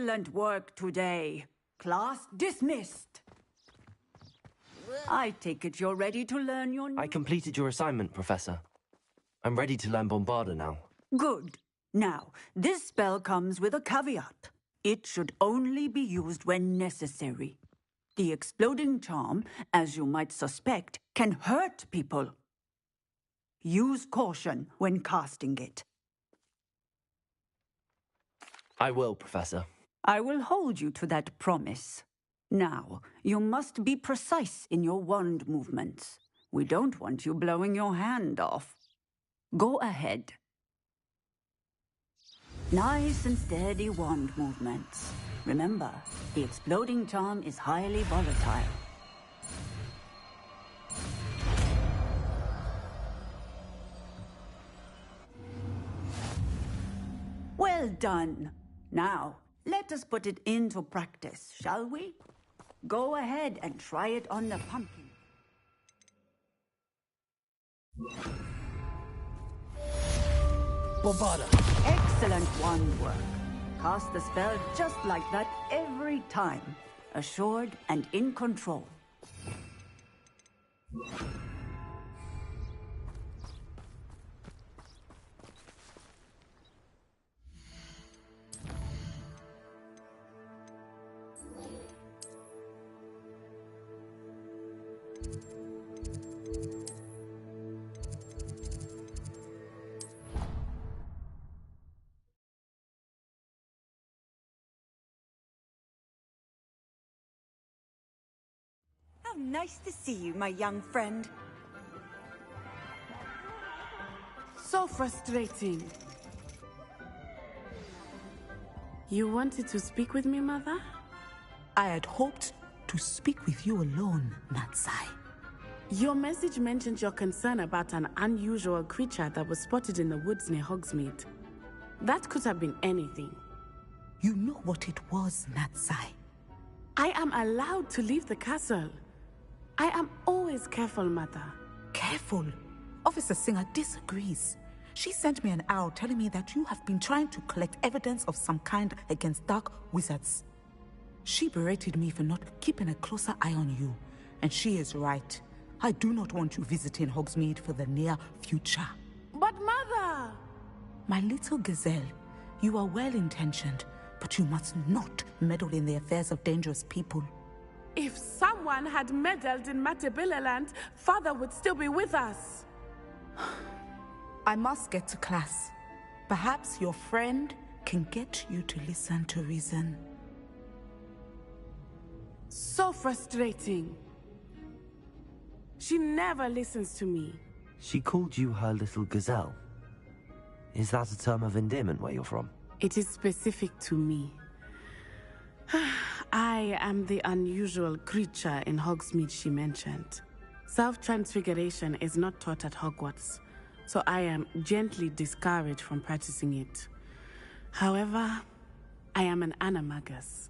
Excellent work today. Class dismissed. I take it you're ready to learn your... I completed your assignment, Professor. I'm ready to learn Bombarda now. Good. Now, this spell comes with a caveat. It should only be used when necessary. The exploding charm, as you might suspect, can hurt people. Use caution when casting it. I will, Professor. I will hold you to that promise. Now, you must be precise in your wand movements. We don't want you blowing your hand off. Go ahead. Nice and steady wand movements. Remember, the exploding charm is highly volatile. Well done. Now, let us put it into practice, shall we? Go ahead and try it on the pumpkin. Bombarda! Excellent wand work. Cast the spell just like that every time. Assured and in control. How nice to see you, my young friend. So frustrating. You wanted to speak with me, Mother? I had hoped to speak with you alone, Natsai. Your message mentioned your concern about an unusual creature that was spotted in the woods near Hogsmeade. That could have been anything. You know what it was, Natsai. I am allowed to leave the castle. I am always careful, Mother. Careful? Officer Singer disagrees. She sent me an owl telling me that you have been trying to collect evidence of some kind against dark wizards. She berated me for not keeping a closer eye on you. And she is right. I do not want you visiting Hogsmeade for the near future. But Mother! My little gazelle, you are well-intentioned, but you must not meddle in the affairs of dangerous people. If someone had meddled in Matabeleland, Father would still be with us. I must get to class. Perhaps your friend can get you to listen to reason. So frustrating. She never listens to me. She called you her little gazelle. Is that a term of endearment where you're from? It is specific to me. I am the unusual creature in Hogsmeade she mentioned. Self-transfiguration is not taught at Hogwarts, so I am gently discouraged from practicing it. However, I am an animagus,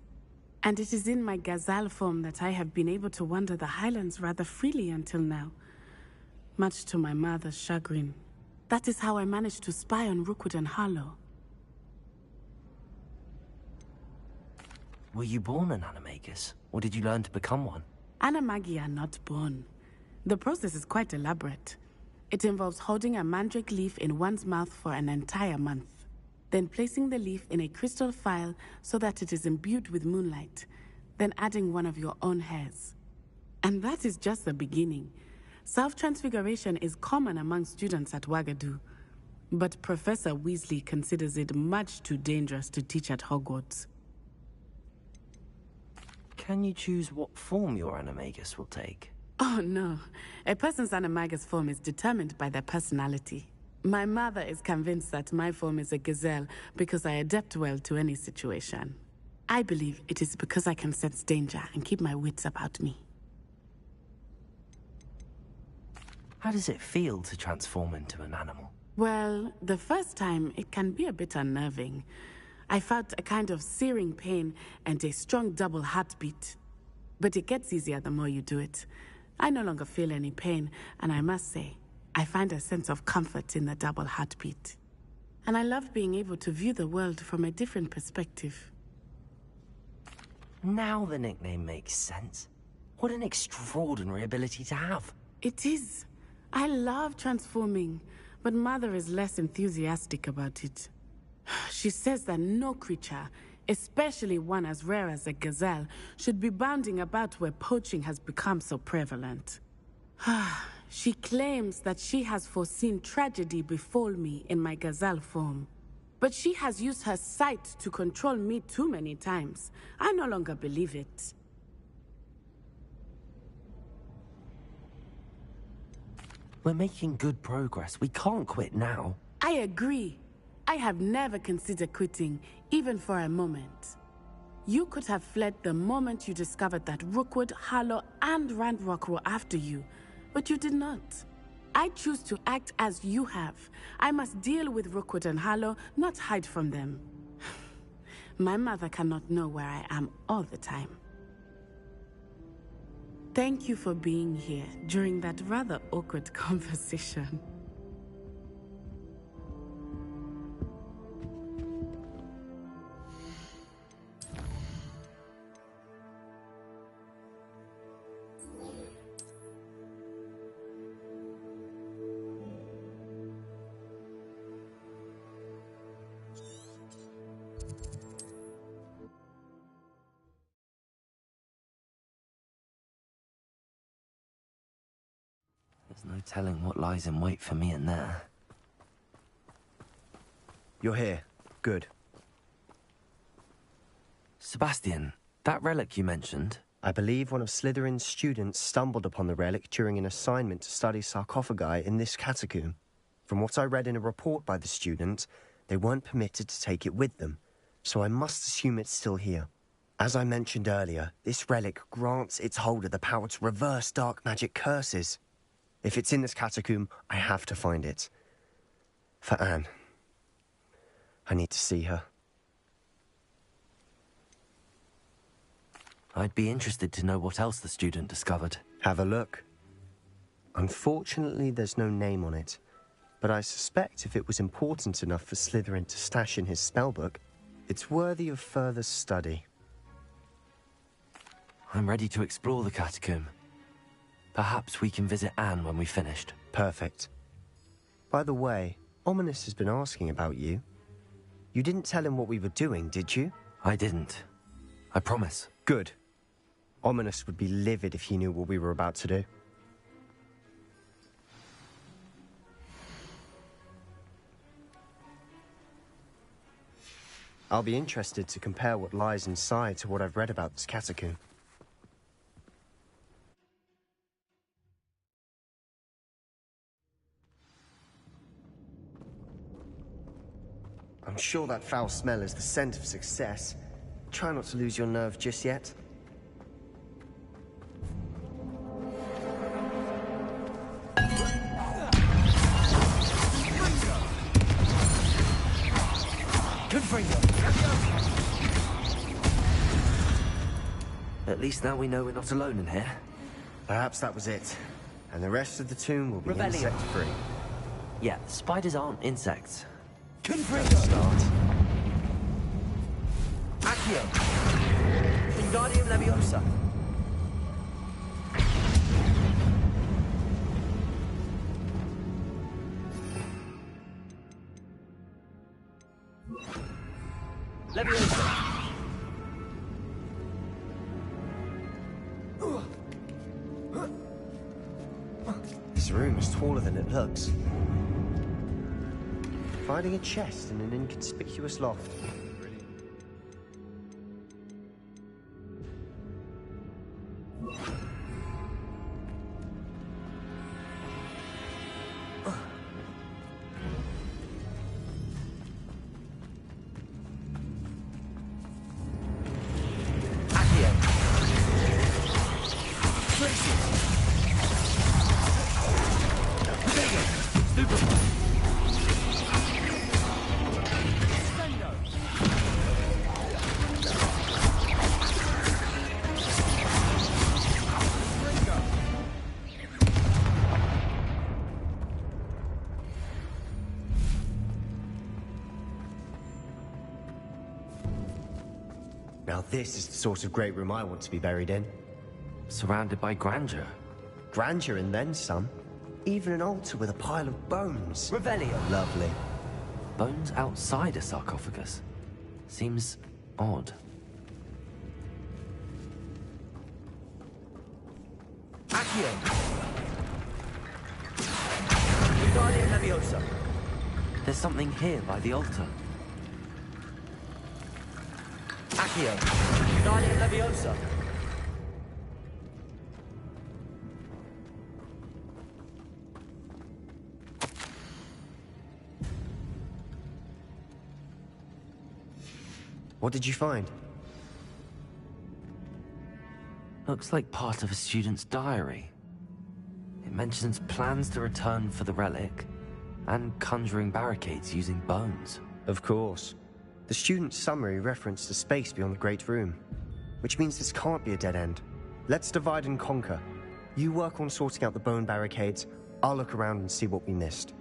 and it is in my gazelle form that I have been able to wander the Highlands rather freely until now, much to my mother's chagrin. That is how I managed to spy on Rookwood and Harlow. Were you born an animagus, or did you learn to become one? Animagi are not born. The process is quite elaborate. It involves holding a mandrake leaf in one's mouth for an entire month, then placing the leaf in a crystal phial so that it is imbued with moonlight, then adding one of your own hairs. And that is just the beginning. Self-transfiguration is common among students at Wagadu, but Professor Weasley considers it much too dangerous to teach at Hogwarts. Can you choose what form your animagus will take? Oh no, a person's animagus form is determined by their personality. My mother is convinced that my form is a gazelle because I adapt well to any situation. I believe it is because I can sense danger and keep my wits about me. How does it feel to transform into an animal? Well, the first time it can be a bit unnerving. I felt a kind of searing pain and a strong double heartbeat. But it gets easier the more you do it. I no longer feel any pain, and I must say, I find a sense of comfort in the double heartbeat. And I love being able to view the world from a different perspective. Now the nickname makes sense. What an extraordinary ability to have. It is. I love transforming, but Mother is less enthusiastic about it. She says that no creature, especially one as rare as a gazelle, should be bounding about where poaching has become so prevalent. She claims that she has foreseen tragedy befall me in my gazelle form. But she has used her sight to control me too many times. I no longer believe it. We're making good progress. We can't quit now. I agree. I have never considered quitting, even for a moment. You could have fled the moment you discovered that Rookwood, Harlow, and Randrock were after you, but you did not. I choose to act as you have. I must deal with Rookwood and Harlow, not hide from them. My mother cannot know where I am all the time. Thank you for being here during that rather awkward conversation. There's no telling what lies in wait for me in there. You're here. Good. Sebastian, that relic you mentioned... I believe one of Slytherin's students stumbled upon the relic during an assignment to study sarcophagi in this catacomb. From what I read in a report by the student, they weren't permitted to take it with them, so I must assume it's still here. As I mentioned earlier, this relic grants its holder the power to reverse dark magic curses. If it's in this catacomb, I have to find it. For Anne. I need to see her. I'd be interested to know what else the student discovered. Have a look. Unfortunately, there's no name on it, but I suspect if it was important enough for Slytherin to stash in his spellbook, it's worthy of further study. I'm ready to explore the catacomb. Perhaps we can visit Anne when we've finished. Perfect. By the way, Ominous has been asking about you. You didn't tell him what we were doing, did you? I didn't. I promise. Good. Ominous would be livid if he knew what we were about to do. I'll be interested to compare what lies inside to what I've read about this catacomb. I'm sure that foul smell is the scent of success. Try not to lose your nerve just yet. At least now we know we're not alone in here. Perhaps that was it. And the rest of the tomb will be Revelio. insect-free. Yeah, spiders aren't insects. Start. Accio! Wingardium Leviosa! Leviosa! This room is taller than it looks. Finding a chest in an inconspicuous loft. Now Now this is the sort of great room I want to be buried in. Surrounded by grandeur. Grandeur and then some. Even an altar with a pile of bones. Revelio. Lovely. Bones outside a sarcophagus. Seems odd. Accio! Wingardium Leviosa! There's something here by the altar. Accio! Wingardium Leviosa! What did you find? Looks like part of a student's diary. It mentions plans to return for the relic and conjuring barricades using bones. Of course. The student's summary referenced a space beyond the Great Room, which means this can't be a dead end. Let's divide and conquer. You work on sorting out the bone barricades, I'll look around and see what we missed.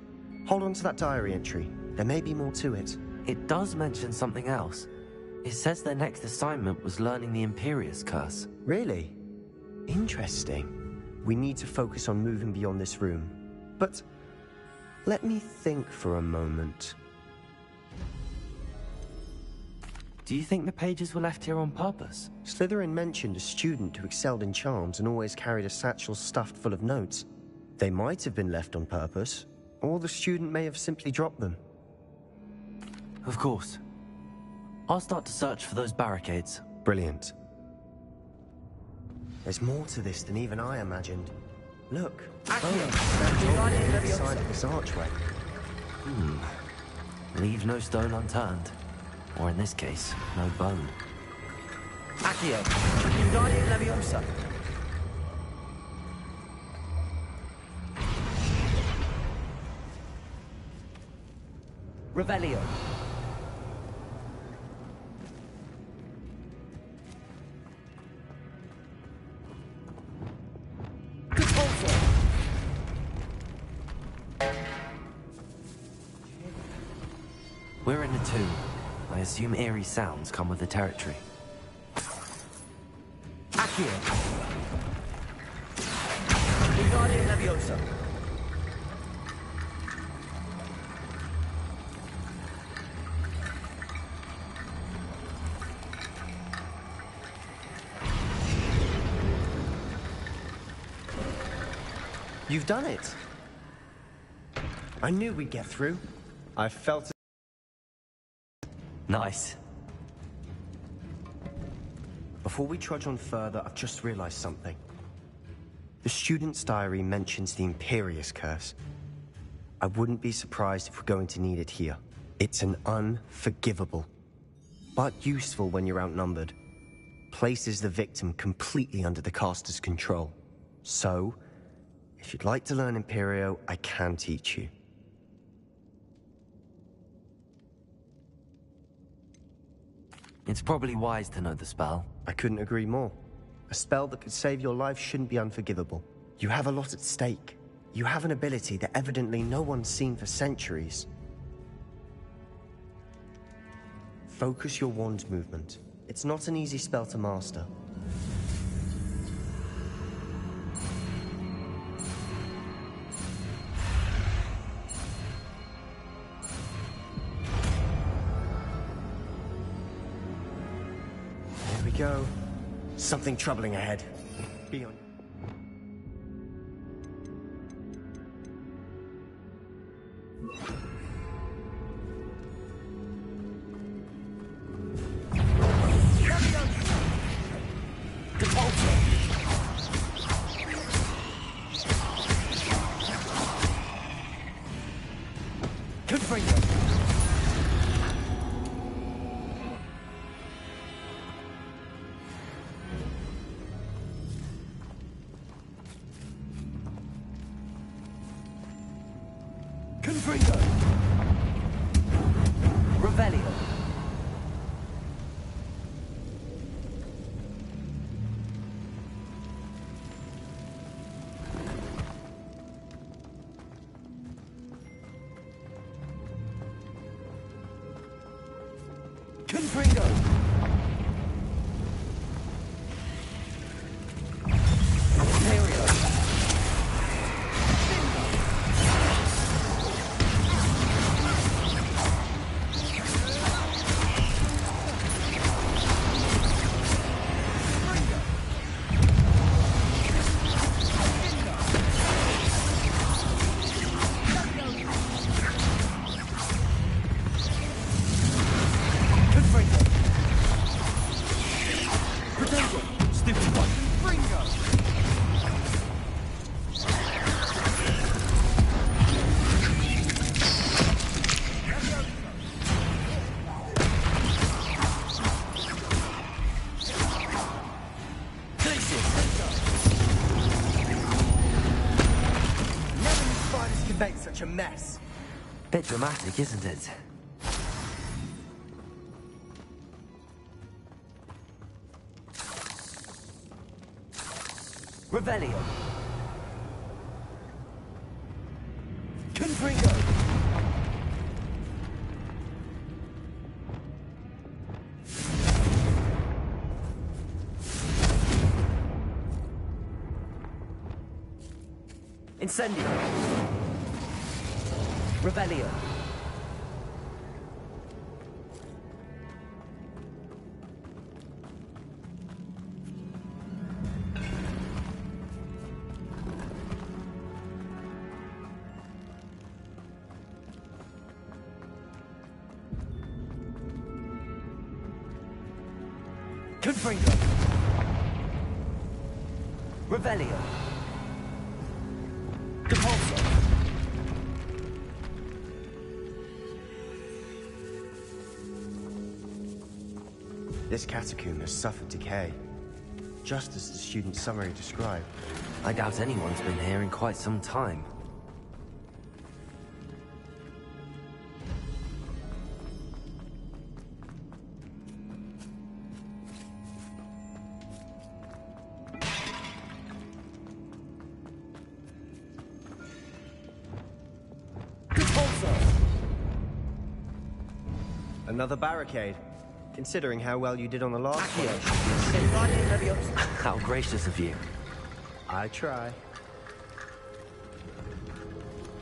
Hold on to that diary entry. There may be more to it. It does mention something else. It says their next assignment was learning the Imperius Curse. Really? Interesting. We need to focus on moving beyond this room. But let me think for a moment. Do you think the pages were left here on purpose? Slytherin mentioned a student who excelled in charms and always carried a satchel stuffed full of notes. They might have been left on purpose, or the student may have simply dropped them. Of course. I'll start to search for those barricades. Brilliant. There's more to this than even I imagined. Look, bones snapped off the inside of this archway. Leave no stone unturned. Or in this case, no bone. Accio! Wingardium Leviosa! Revelio! We're in a tomb. I assume eerie sounds come with the territory. Accio! Wingardium Leviosa! You've done it! I knew we'd get through. I felt it. Nice. Before we trudge on further, I've just realized something. The student's diary mentions the Imperius Curse. I wouldn't be surprised if we're going to need it here. It's an unforgivable, but useful when you're outnumbered. Places the victim completely under the caster's control. So, if you'd like to learn Imperio, I can teach you. It's probably wise to know the spell. I couldn't agree more. A spell that could save your life shouldn't be unforgivable. You have a lot at stake. You have an ability that evidently no one's seen for centuries. Focus your wand movement. It's not an easy spell to master. There we go. Something troubling ahead. Be on. Confringo! Revelio! Confringo! made such a mess? Bit dramatic, isn't it? Revelio. Confringo. Incendio. Revelio. Confringo. Revelio. Depulso. This catacomb has suffered decay, just as the student summary described. I doubt anyone's been here in quite some time. Another barricade. Considering how well you did on the last one. How gracious of you. I try.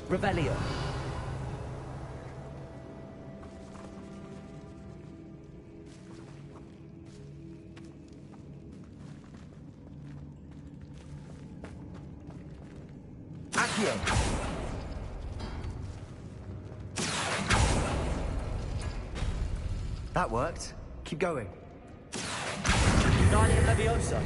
Revelio. Accio. That worked. Keep going. Guardian Leviosa.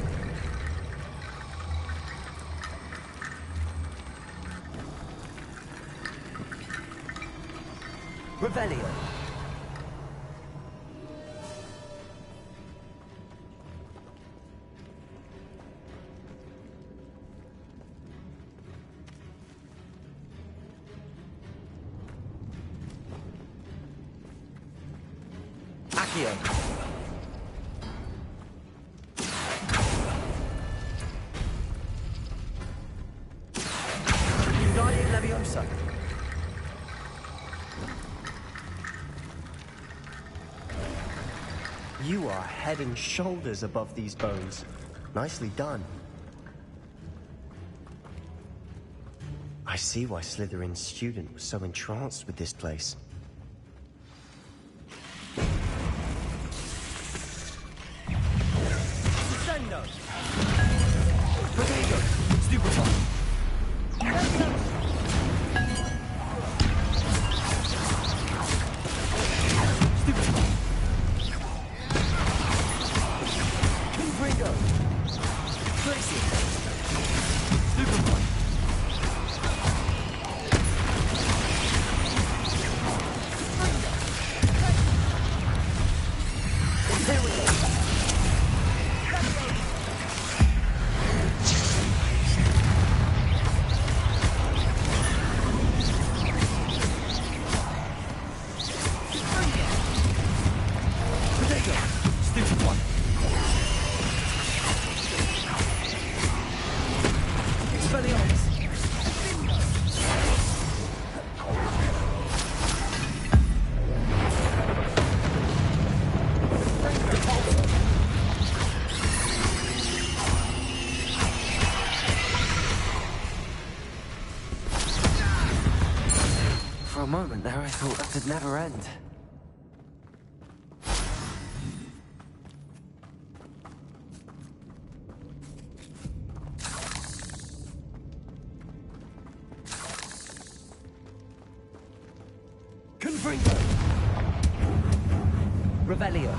Revelio. Accio. Guardian Leviosa. You are head and shoulders above these bones. Nicely done. I see why Slytherin's student was so entranced with this place. Descendo. Protego. Stupefy. For a moment there I thought that would never end. Confringo. Revelio.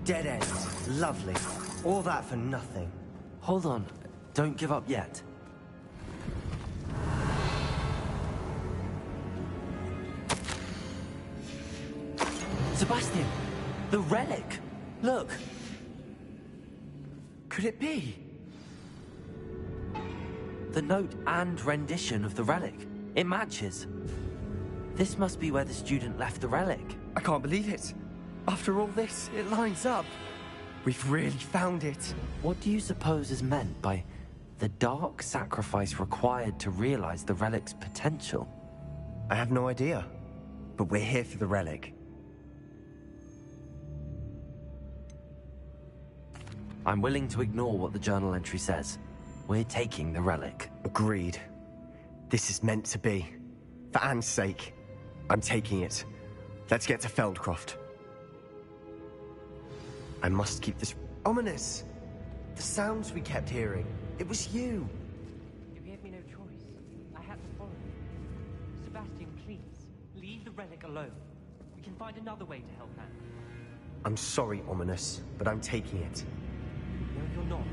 Dead end. Lovely. All that for nothing. Hold on. Don't give up yet. Sebastian! The relic! Look! Could it be? The note and rendition of the relic. It matches. This must be where the student left the relic. I can't believe it. After all this, it lines up. We've really found it. What do you suppose is meant by the dark sacrifice required to realize the relic's potential? I have no idea. But we're here for the relic. I'm willing to ignore what the journal entry says. We're taking the relic. Agreed. This is meant to be. For Anne's sake, I'm taking it. Let's get to Feldcroft. I must keep this ominous. The sounds we kept hearing. It was you. You gave me no choice. I had to follow you. Sebastian, please, leave the relic alone. We can find another way to help Anne. I'm sorry, Ominous, but I'm taking it. No, you're not.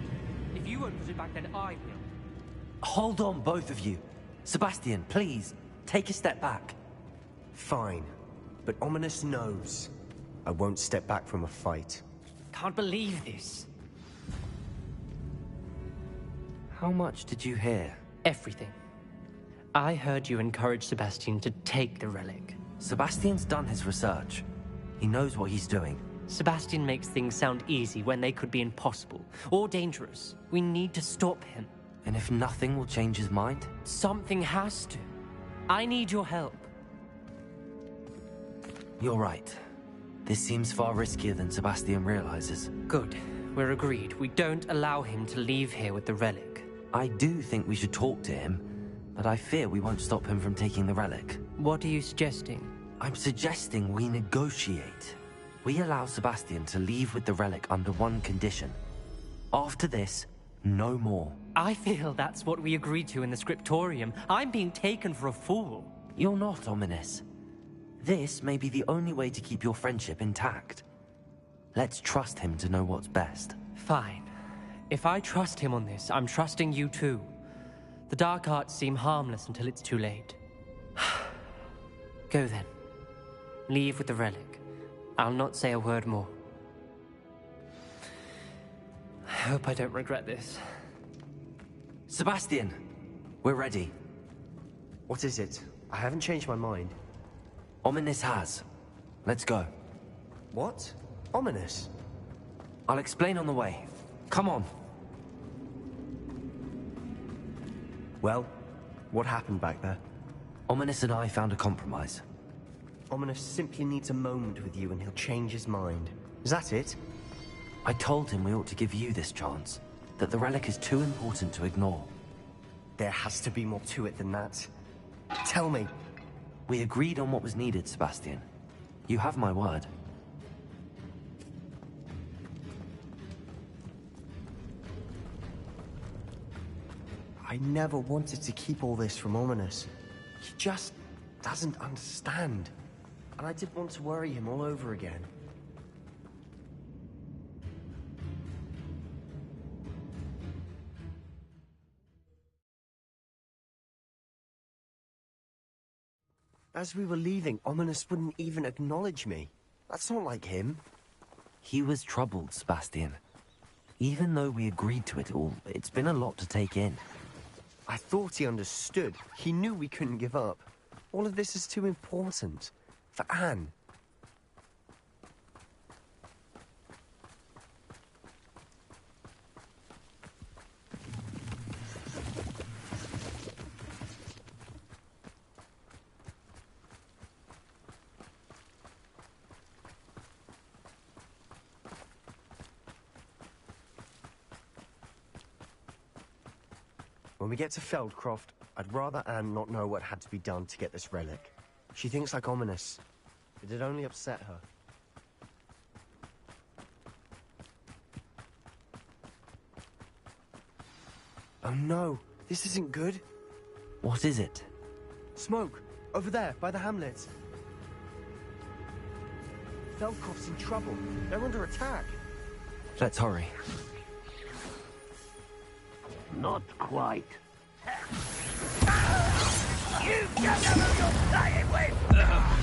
If you won't put it back, then I will. Hold on, both of you. Sebastian, please, take a step back. Fine, but Ominous knows. I won't step back from a fight. Can't believe this. How much did you hear? Everything. I heard you encourage Sebastian to take the relic. Sebastian's done his research. He knows what he's doing. Sebastian makes things sound easy when they could be impossible or dangerous. We need to stop him. And if nothing will change his mind? Something has to. I need your help. You're right. This seems far riskier than Sebastian realizes. Good. We're agreed. We don't allow him to leave here with the relic. I do think we should talk to him, but I fear we won't stop him from taking the relic. What are you suggesting? I'm suggesting we negotiate. We allow Sebastian to leave with the relic under one condition. After this, no more. I feel that's what we agreed to in the scriptorium. I'm being taken for a fool. You're not, Ominous. This may be the only way to keep your friendship intact. Let's trust him to know what's best. Fine. If I trust him on this, I'm trusting you too. The dark arts seem harmless until it's too late. Go then. Leave with the relic. I'll not say a word more. I hope I don't regret this. Sebastian, we're ready. What is it? I haven't changed my mind. Ominous has. Let's go. What? Ominous? I'll explain on the way. Come on. Well, what happened back there? Ominous and I found a compromise. Ominous simply needs a moment with you and he'll change his mind. Is that it? I told him we ought to give you this chance. That the relic is too important to ignore. There has to be more to it than that. Tell me. We agreed on what was needed, Sebastian. You have my word. I never wanted to keep all this from Ominous. He just doesn't understand. And I didn't want to worry him all over again. As we were leaving, Ominous wouldn't even acknowledge me. That's not like him. He was troubled, Sebastian. Even though we agreed to it all, it's been a lot to take in. I thought he understood. He knew we couldn't give up. All of this is too important. For Anne. When we get to Feldcroft, I'd rather Anne not know what had to be done to get this relic. She thinks like Ominous. It'd only upset her. Oh no, this isn't good. What is it? Smoke! Over there, by the hamlet. Feldcroft's in trouble. They're under attack. Let's hurry. Not quite. You don't know who you're playing with! No!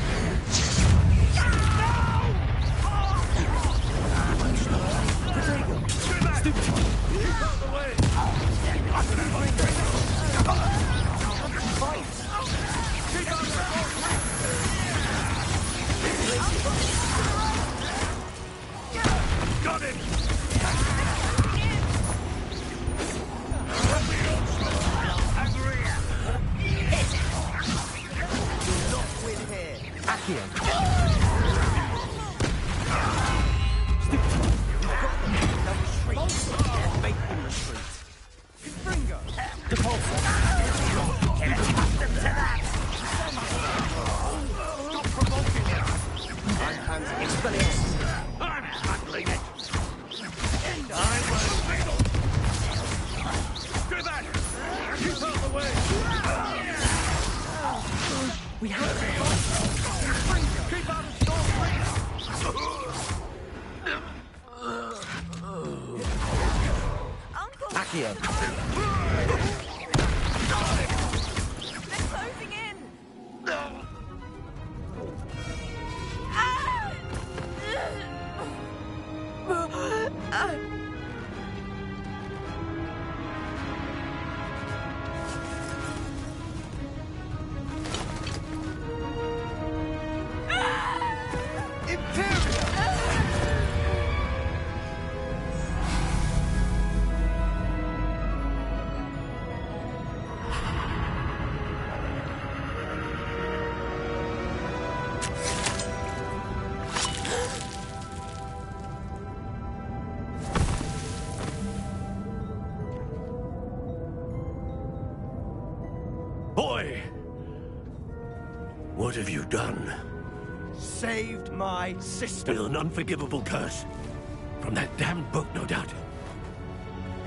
and Expelliarmus. I'm handling it! I will fiddle! Do that! Keep out the way! We have to fight. Keep out of Uncle! Accio. They're closing in! Boy! What have you done? Saved my sister. With an unforgivable curse. From that damned book, no doubt.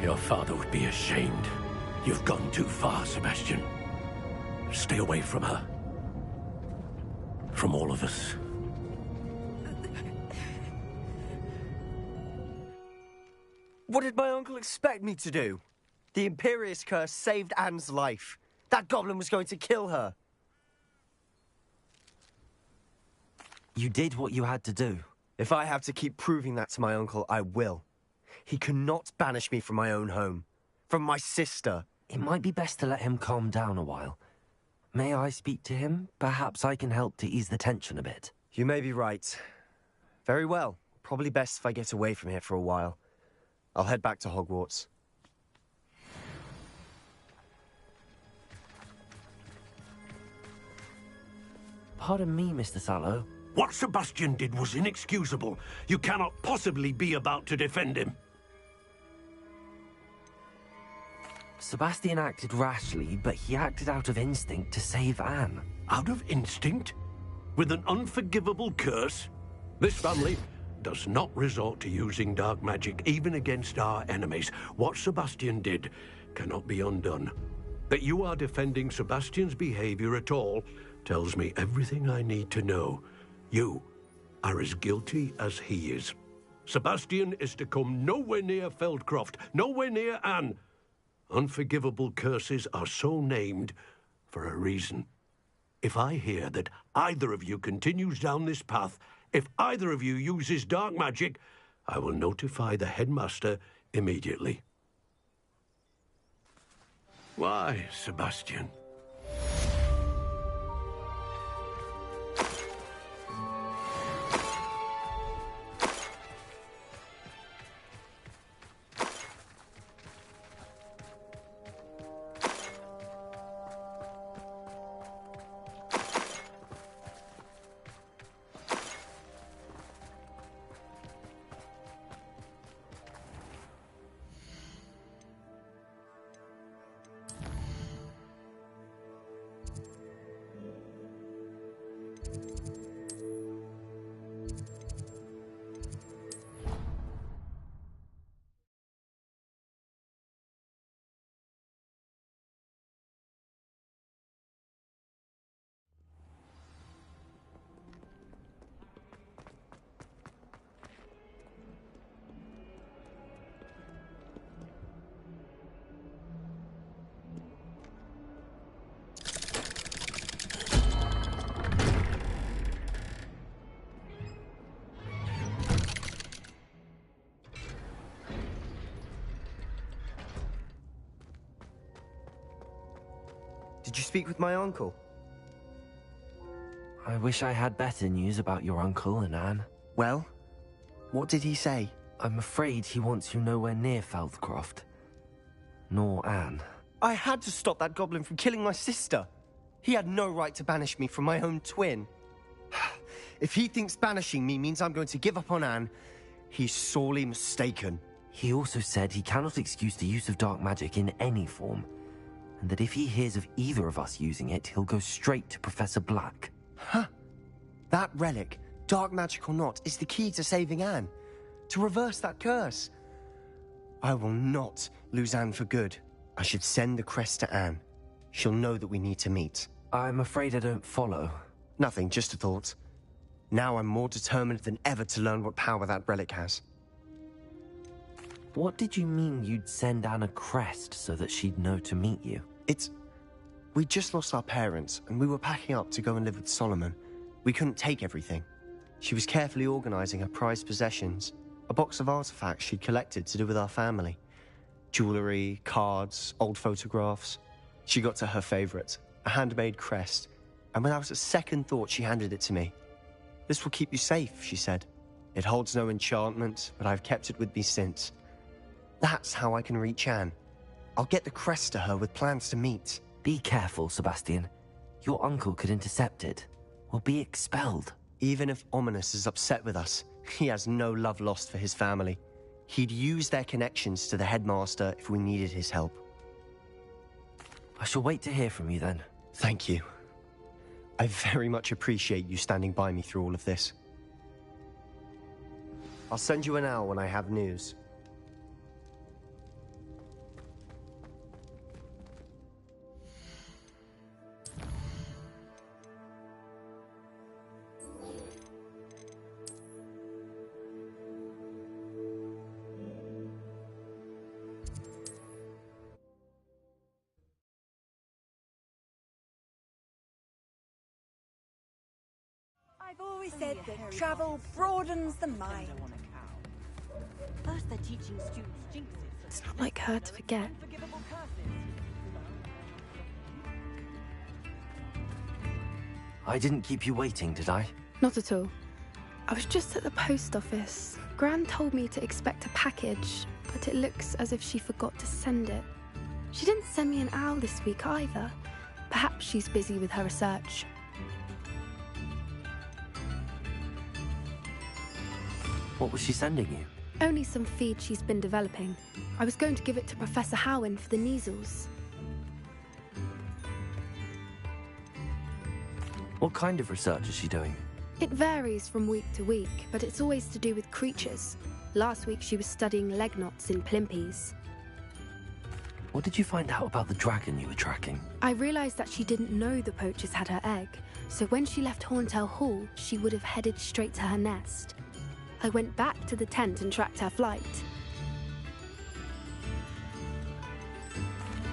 Your father would be ashamed. You've gone too far, Sebastian. Stay away from her. From all of us. What did my uncle expect me to do? The Imperious Curse saved Anne's life. That goblin was going to kill her. You did what you had to do. If I have to keep proving that to my uncle, I will. He cannot banish me from my own home. From my sister. It might be best to let him calm down a while. May I speak to him? Perhaps I can help to ease the tension a bit. You may be right. Very well. Probably best if I get away from here for a while. I'll head back to Hogwarts. Pardon me, Mr. Sallow. What Sebastian did was inexcusable. You cannot possibly be about to defend him. Sebastian acted rashly, but he acted out of instinct to save Anne. Out of instinct? With an unforgivable curse? This family does not resort to using dark magic even against our enemies. What Sebastian did cannot be undone. That you are defending Sebastian's behavior at all tells me everything I need to know. You are as guilty as he is. Sebastian is to come nowhere near Feldcroft, nowhere near Anne. Unforgivable curses are so named for a reason. If I hear that either of you continues down this path, if either of you uses dark magic, I will notify the headmaster immediately. Why, Sebastian? Did you speak with my uncle? I wish I had better news about your uncle and Anne. Well, what did he say? I'm afraid he wants you nowhere near Feldcroft. Nor Anne. I had to stop that goblin from killing my sister. He had no right to banish me from my own twin. If he thinks banishing me means I'm going to give up on Anne, he's sorely mistaken. He also said he cannot excuse the use of dark magic in any form, and that if he hears of either of us using it, he'll go straight to Professor Black. Huh. That relic, Dark magic or not, is the key to saving Anne. To reverse that curse. I will not lose Anne for good. I should send the crest to Anne. She'll know that we need to meet. I'm afraid I don't follow. Nothing, just a thought. Now I'm more determined than ever to learn what power that relic has. What did you mean you'd send Anne a crest so that she'd know to meet you? We just lost our parents, and we were packing up to go and live with Solomon. We couldn't take everything. She was carefully organizing her prized possessions, a box of artifacts she'd collected to do with our family. Jewelry, cards, old photographs. She got to her favorite, a handmade crest, and without a second thought she handed it to me. This will keep you safe, she said. It holds no enchantment, but I've kept it with me since. That's how I can reach Anne. I'll get the crest to her with plans to meet. Be careful, Sebastian. Your uncle could intercept it. We'll be expelled. Even if Ominous is upset with us, he has no love lost for his family. He'd use their connections to the headmaster if we needed his help. I shall wait to hear from you then. Thank you. I very much appreciate you standing by me through all of this. I'll send you an owl when I have news. I've always said that travel broadens the mind. First they're teaching students jinxes. It's not like her to forget. Unforgivable curses. I didn't keep you waiting, did I? Not at all. I was just at the post office. Gran told me to expect a package, but it looks as if she forgot to send it. She didn't send me an owl this week either. Perhaps she's busy with her research. What was she sending you? Only some feed she's been developing. I was going to give it to Professor Howen for the measles. What kind of research is she doing? It varies from week to week, but it's always to do with creatures. Last week she was studying leg knots in plimpies. What did you find out about the dragon you were tracking? I realised that she didn't know the poachers had her egg, so when she left Horntail Hall, she would have headed straight to her nest. I went back to the tent and tracked her flight.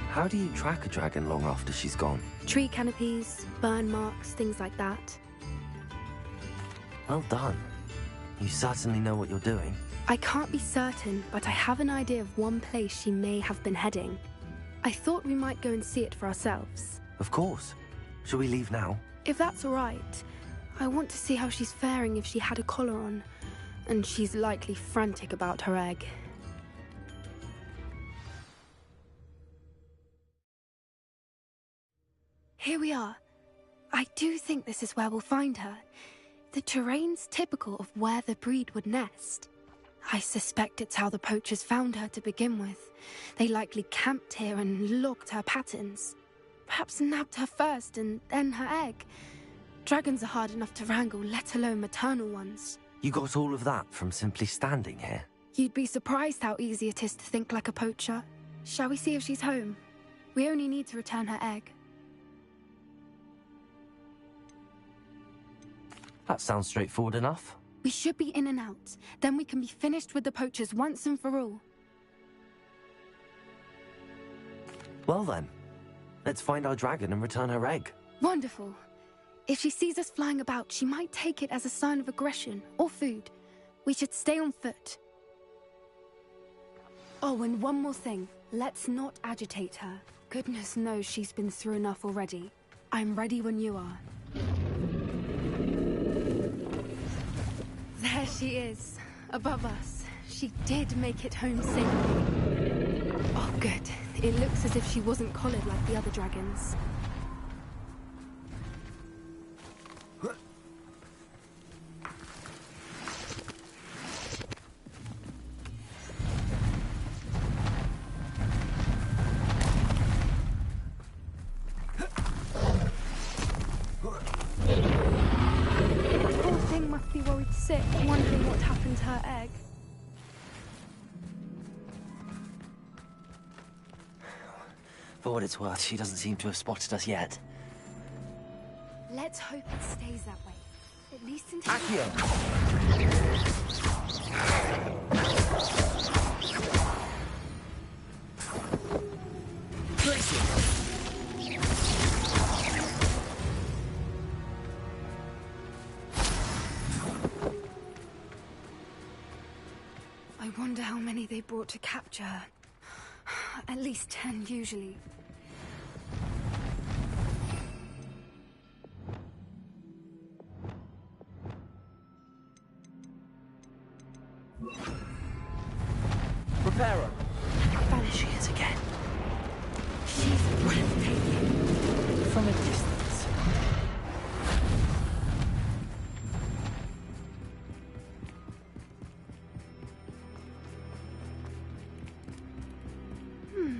How do you track a dragon long after she's gone? Tree canopies, burn marks, things like that. Well done. You certainly know what you're doing. I can't be certain, but I have an idea of one place she may have been heading. I thought we might go and see it for ourselves. Of course. Shall we leave now? If that's all right. I want to see how she's faring if she had a collar on. And she's likely frantic about her egg. Here we are. I do think this is where we'll find her. The terrain's typical of where the breed would nest. I suspect it's how the poachers found her to begin with. They likely camped here and logged her patterns. Perhaps nabbed her first and then her egg. Dragons are hard enough to wrangle, let alone maternal ones. You got all of that from simply standing here? You'd be surprised how easy it is to think like a poacher. Shall we see if she's home? We only need to return her egg. That sounds straightforward enough. We should be in and out. Then we can be finished with the poachers once and for all. Well then, let's find our dragon and return her egg. Wonderful. If she sees us flying about, she might take it as a sign of aggression or food. We should stay on foot. Oh, and one more thing. Let's not agitate her. Goodness knows she's been through enough already. I'm ready when you are. There she is, above us. She did make it home safely. Oh, good. It looks as if she wasn't collared like the other dragons. Poor thing must be worried both sick, wondering what happened to her egg. For what it's worth, she doesn't seem to have spotted us yet. Let's hope it stays that way. At least until... Accio! I wonder how many they brought to capture her. At least 10, usually. Reparo! There she is again. She's breathtaking. From a distance.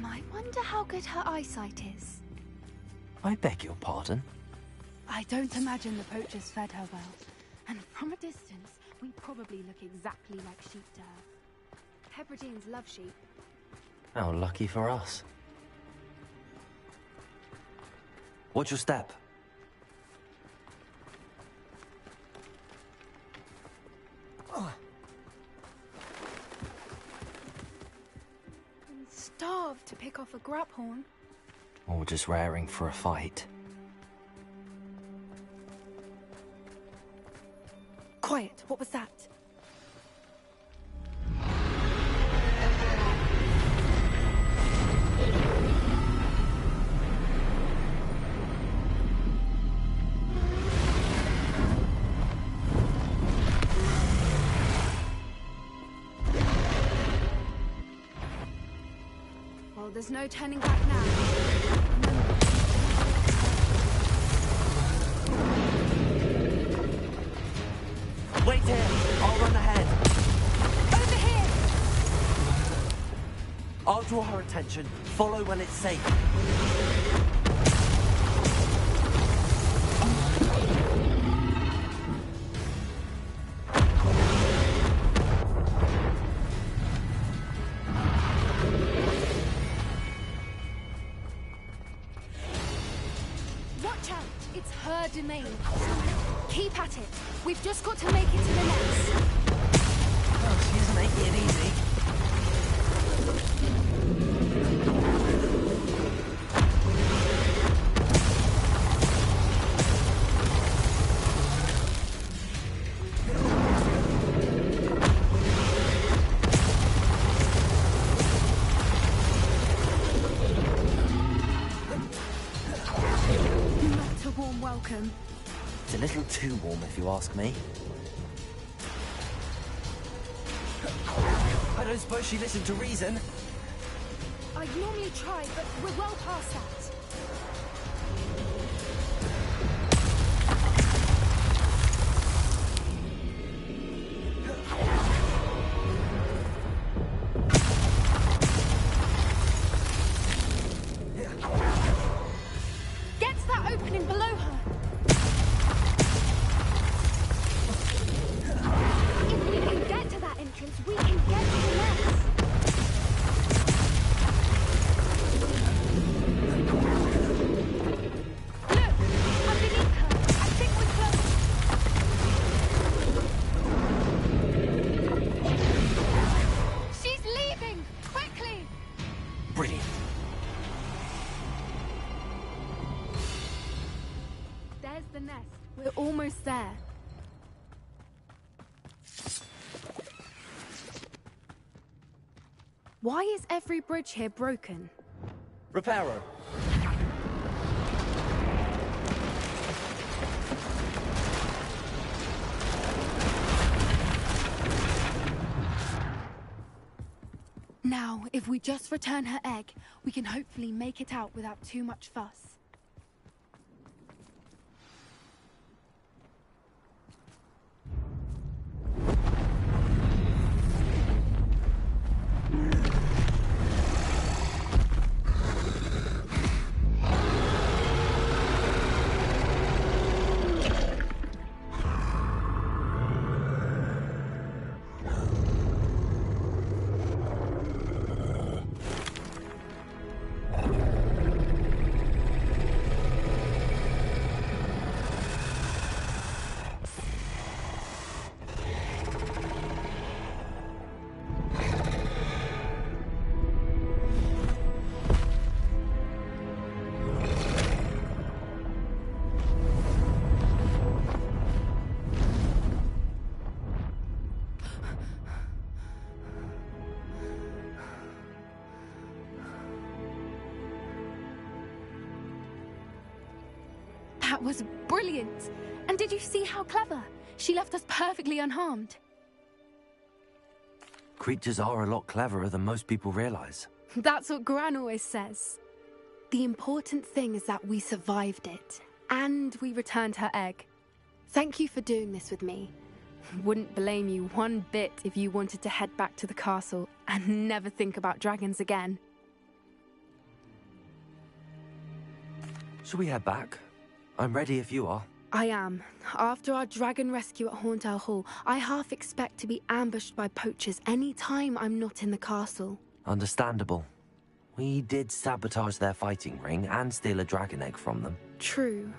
I wonder how good her eyesight is. I beg your pardon? I don't imagine the poachers fed her well. And from a distance, we probably look exactly like sheep to her. Hebrideans love sheep. How lucky for us. Watch your step. Starved to pick off a graphorn. Or just raring for a fight. Quiet, what was that? Well, there's no turning back now. Wait here! I'll run ahead. Over here! I'll draw her attention. Follow when it's safe. Watch out! It's her domain. Keep at it. We've just got to make it to the nest. Oh, she isn't making it easy. Not a warm welcome. It's a little too warm, if you ask me. I don't suppose she listened to reason. I'd normally try, but we're well past that. Get to that opening below her. If we can get to that entrance, we can get to the nest. Look! Underneath her! I think we're close. She's leaving! Quickly! Brilliant. There's the nest. We're almost there. Why is every bridge here broken? Reparo. Now, if we just return her egg, we can hopefully make it out without too much fuss. That was brilliant. And did you see how clever? She left us perfectly unharmed. Creatures are a lot cleverer than most people realize. That's what Gran always says. The important thing is that we survived it, and we returned her egg. Thank you for doing this with me. Wouldn't blame you one bit if you wanted to head back to the castle and never think about dragons again. Shall we head back? I'm ready if you are. I am. After our dragon rescue at Hauntel Hall, I half expect to be ambushed by poachers any time I'm not in the castle. Understandable. We did sabotage their fighting ring and steal a dragon egg from them. True.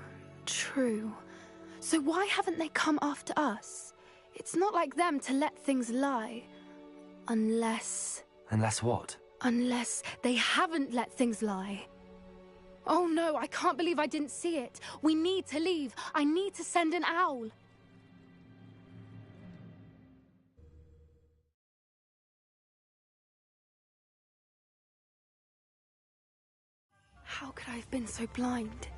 So why haven't they come after us? It's not like them to let things lie. Unless... Unless what? Unless they haven't let things lie. Oh no, I can't believe I didn't see it. We need to leave. I need to send an owl. How could I have been so blind?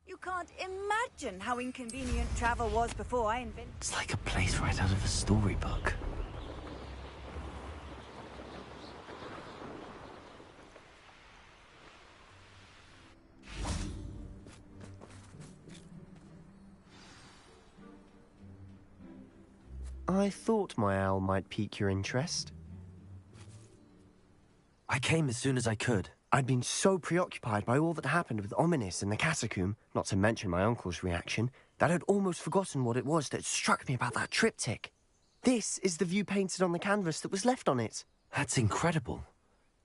You can't imagine how inconvenient travel was before I invented... It's like a place right out of a storybook. I thought my owl might pique your interest. I came as soon as I could. I'd been so preoccupied by all that happened with Ominis in the catacomb, not to mention my uncle's reaction, that I'd almost forgotten what it was that struck me about that triptych. This is the view painted on the canvas that was left on it. That's incredible.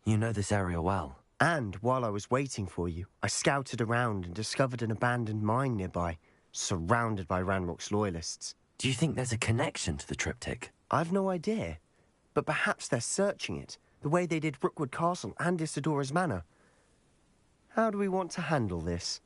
You know this area well. And while I was waiting for you, I scouted around and discovered an abandoned mine nearby, surrounded by Ranrock's loyalists. Do you think there's a connection to the triptych? I've no idea, but perhaps they're searching it, the way they did Rookwood Castle and Isidora's Manor. How do we want to handle this?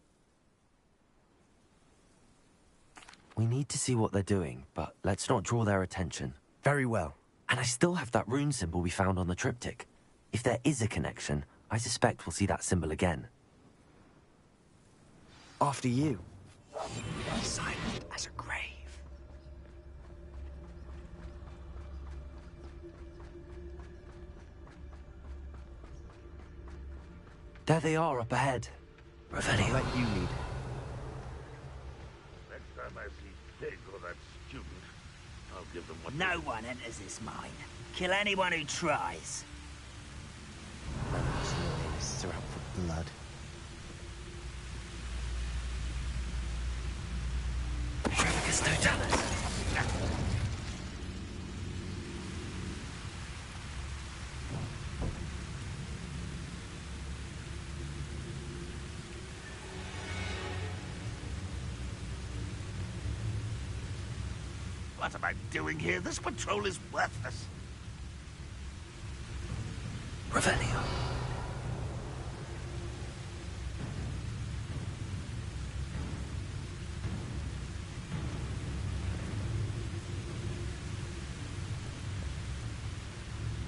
We need to see what they're doing, but let's not draw their attention. Very well. And I still have that rune symbol we found on the triptych. If there is a connection, I suspect we'll see that symbol again. After you. Silent as a grave. There they are up ahead. Revelio. I'll let you lead. Next time I see Tig or that student, I'll give them what... No one enters this mine. Kill anyone who tries. Ranrock's loyalists are out for blood. Trevicus Totalis. What am I doing here? This patrol is worthless. Revelio.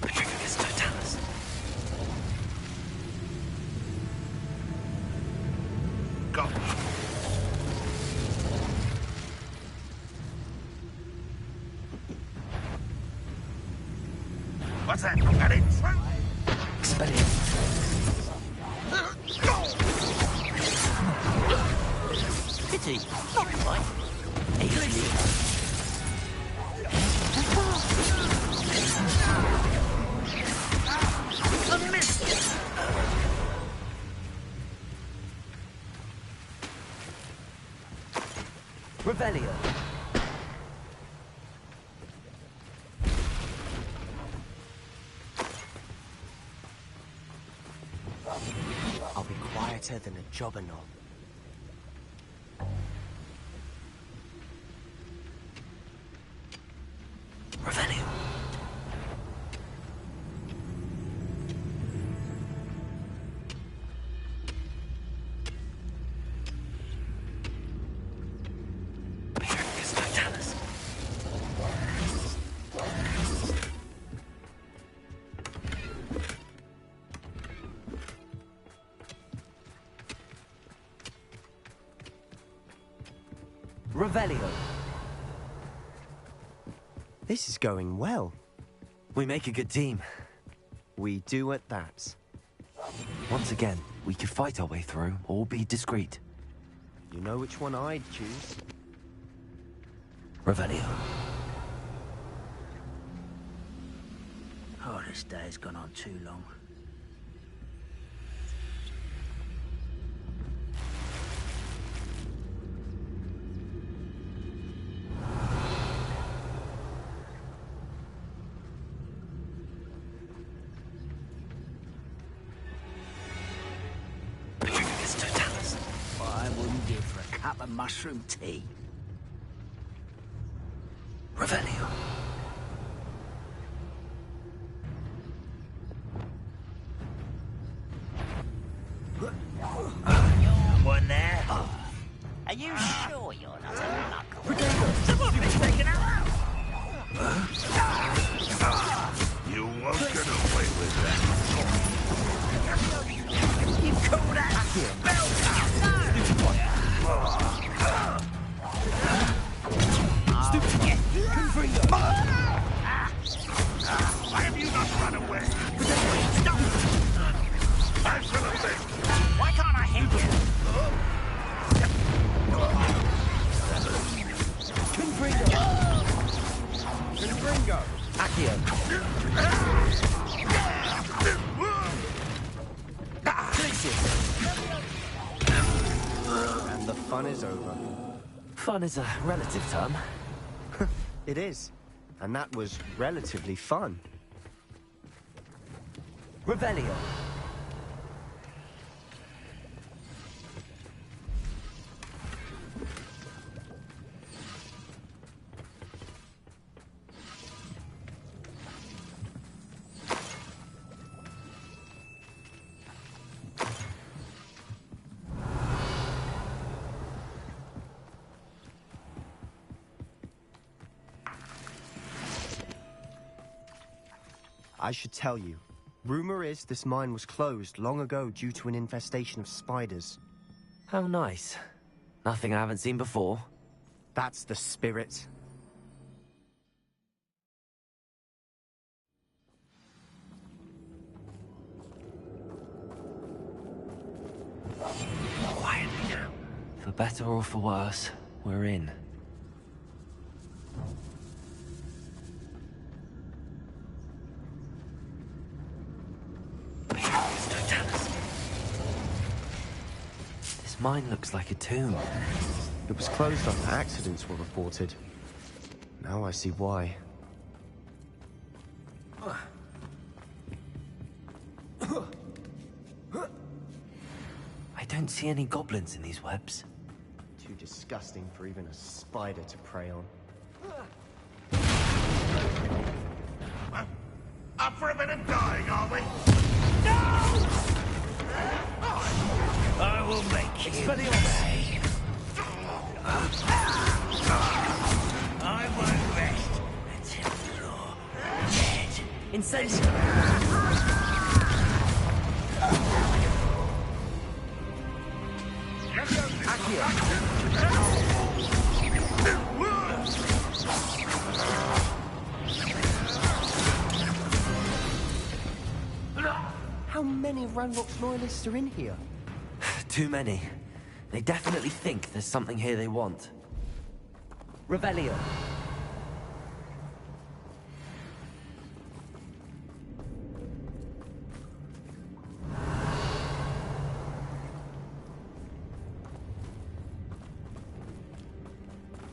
Trevicus Totalis. Go. What's that? An intruder? Expelliarmus. Pity. Not quite. A miss. Revelio. better than a jobberknoll. Revelio. Revelio. This is going well. We make a good team. We do at that. Once again, we could fight our way through or be discreet. You know which one I'd choose. Revelio. Oh, this day's gone on too long. I wouldn't give for a cup of mushroom tea. Revelio. Someone there? Are you sure you're not a knuckle? Someone's taken her out! You won't get away with that. You call that spell? Why have you not run away? Stop! I feel a thing. Why can't I hit you? Confringo! Accio. And the fun is over. Fun is a relative term. It is. And that was relatively fun. Revelio. I should tell you. Rumor is this mine was closed long ago due to an infestation of spiders. How nice. Nothing I haven't seen before. That's the spirit. Quietly now. For better or for worse, we're in. This mine looks like a tomb. It was closed after accidents were reported. Now I see why. I don't see any goblins in these webs. Too disgusting for even a spider to prey on. Up for a bit of dying, are we? I will make you pay. I won't rest until you're dead. Incendio! How many Ranrock's loyalists are in here? Too many. They definitely think there's something here they want. Revelio.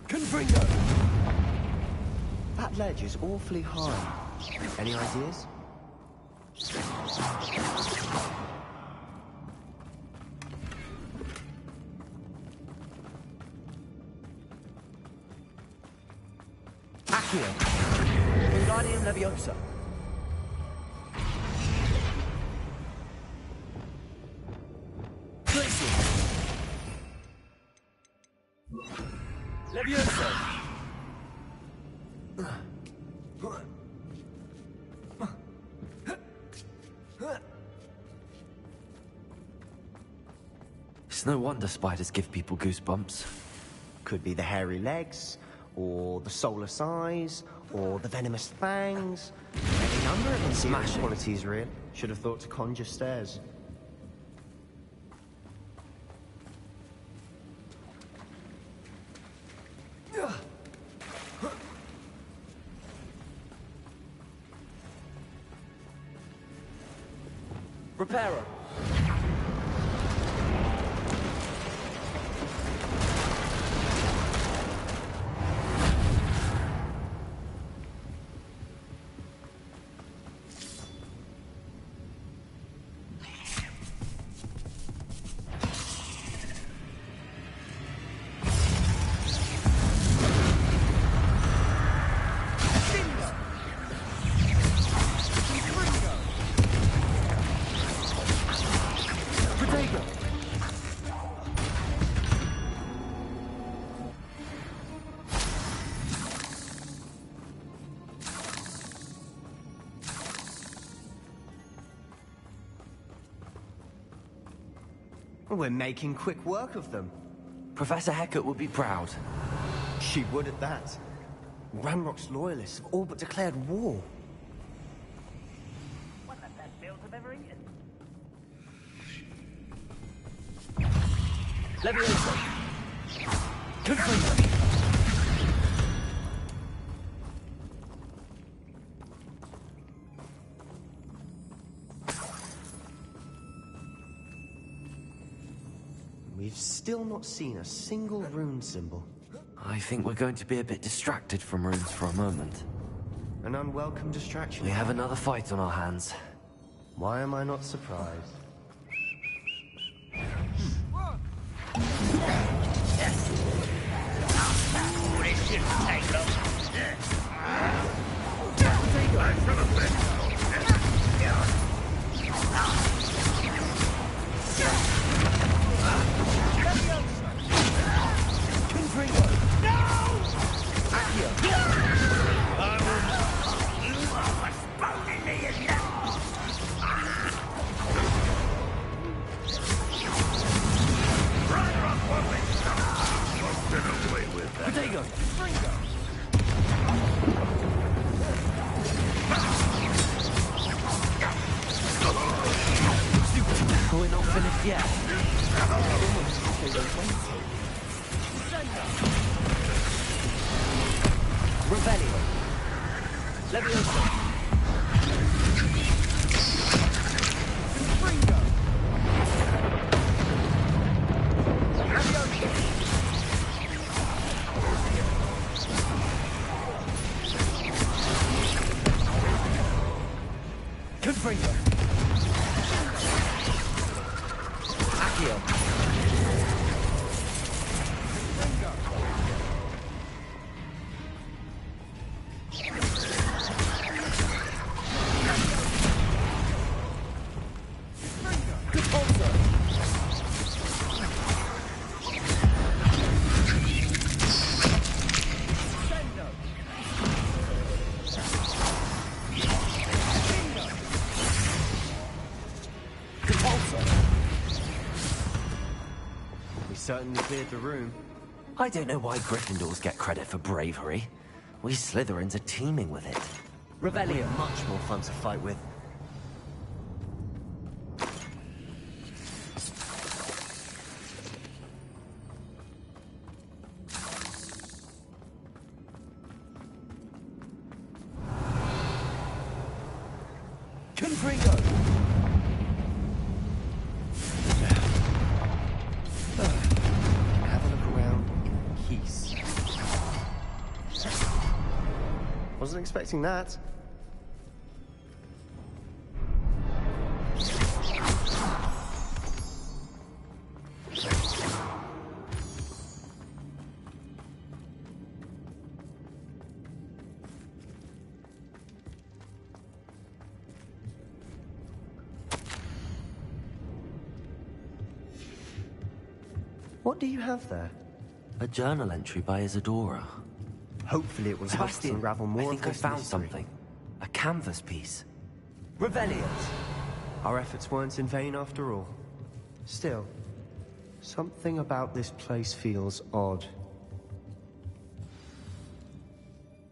Confringo! That ledge is awfully high. Any ideas? Accio. Wingardium Leviosa. Leviosa! It's no wonder spiders give people goosebumps. Could be the hairy legs, or the soulless eyes, or the venomous fangs. Any number of endearing qualities, really. Should have thought to conjure stairs. Reparo. We're making quick work of them. Professor Hecat would be proud. She would at that. Ranrock's loyalists have all but declared war. One of the best meals I've ever eaten. Leviosa. Confringo. We've still not seen a single rune symbol. I think we're going to be a bit distracted from runes for a moment. An unwelcome distraction. We have another fight on our hands. Why am I not surprised? This shouldn't take long. We're not finished yet. Revelio. Leviosa. Confringo. Accio. Certainly cleared the room. I don't know why Gryffindors get credit for bravery. We Slytherins are teeming with it. Revelio. Much more fun to fight with. Confringo! Have a look around in peace. Wasn't expecting that. What do you have there? A journal entry by Isadora. Hopefully it will help us Sebastian, unravel more I think of I this found mystery. something. A canvas piece. Revelliant! Our efforts weren't in vain after all. Still, something about this place feels odd.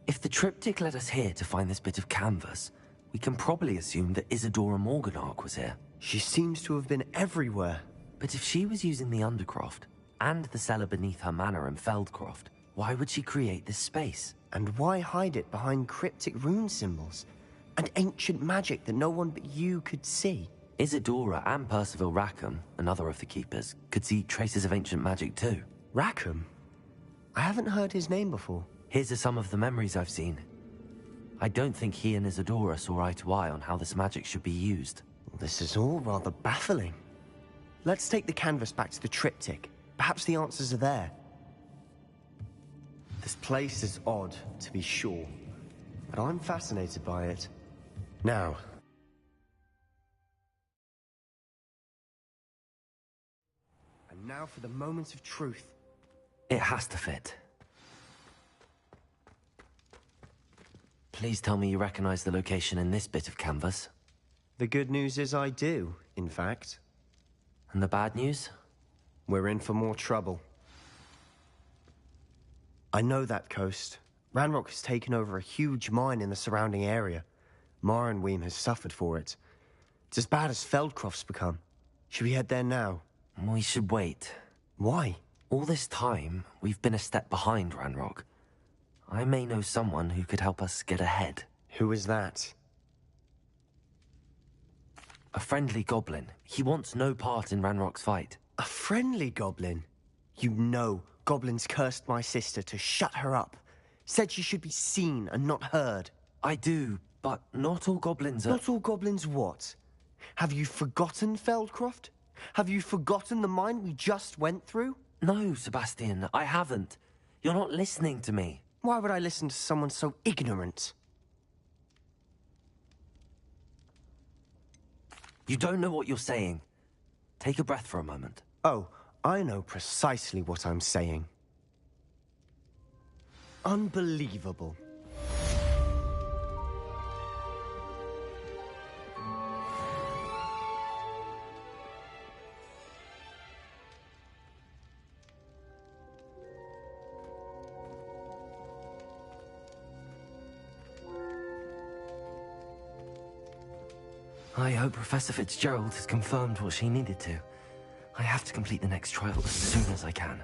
If the triptych led us here to find this bit of canvas, we can probably assume that Isadora Morganark was here. She seems to have been everywhere. But if she was using the Undercroft, and the cellar beneath her manor in Feldcroft, why would she create this space? And why hide it behind cryptic rune symbols? And ancient magic that no one but you could see? Isadora and Percival Rackham, another of the Keepers, could see traces of ancient magic too. Rackham? I haven't heard his name before. Here's some of the memories I've seen. I don't think he and Isadora saw eye to eye on how this magic should be used. This is all rather baffling. Let's take the canvas back to the triptych. Perhaps the answers are there. This place is odd, to be sure, but I'm fascinated by it. Now. And now for the moment of truth. It has to fit. Please tell me you recognize the location in this bit of canvas. The good news is I do, in fact. And the bad news? We're in for more trouble. I know that coast. Ranrock has taken over a huge mine in the surrounding area. Marrenweem has suffered for it. It's as bad as Feldcroft's become. Should we head there now? We should wait. Why? All this time, we've been a step behind Ranrock. I may know someone who could help us get ahead. Who is that? A friendly goblin. He wants no part in Ranrock's fight. A friendly goblin? You know, goblins cursed my sister to shut her up. Said she should be seen and not heard. I do, but not all goblins are... Not all goblins what? Have you forgotten Feldcroft? Have you forgotten the mine we just went through? No, Sebastian, I haven't. You're not listening to me. Why would I listen to someone so ignorant? You don't know what you're saying. Take a breath for a moment. Oh, I know precisely what I'm saying. Unbelievable. I hope Professor Fitzgerald has confirmed what she needed to. I have to complete the next trial as soon as I can.